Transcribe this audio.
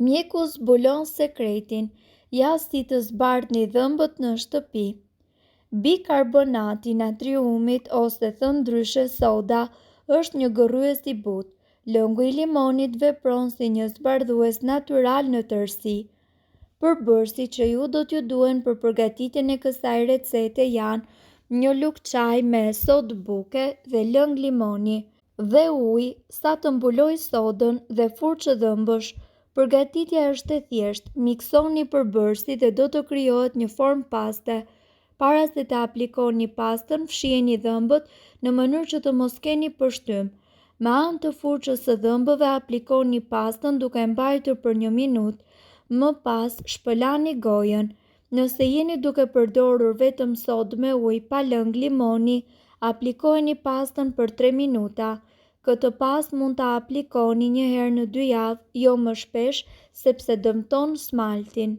Mjeku zbulon sekretin jashtë të zbardhni dhëmbët në shtëpi. Bikarbonati natriumit ose thënë ndryshe soda është një gërryes i butë. Lëngu i limonit vepron si një zbardhues natyral në tërësi. Përbërësit që ju do t'ju duhen për përgatitjen e kësaj recete janë një lugë çaj me sodë buke dhe lëng limoni dhe ujë sa të mbuloj sodën dhe furçë dhëmbësh. Përgatitja është e thjeshtë, miksoni përbërësit dhe do të krijohet një formë paste. Para se të aplikoni pastën, fshiheni dhëmbët në mënyrë që të mos keni përshtym. Me anë të furçës së dhëmbëve aplikoni pastën duke mbajtur për 1 minutë. Më pas shpëlani gojën. Nëse jeni duke përdorur vetëm sodë me ujë pa lëng limoni, aplikojeni pastën për 3 minuta. Këtë pastë mund ta aplikoni 1 herë në 2 javë, jo më shpesh sepse dëmton smaltin.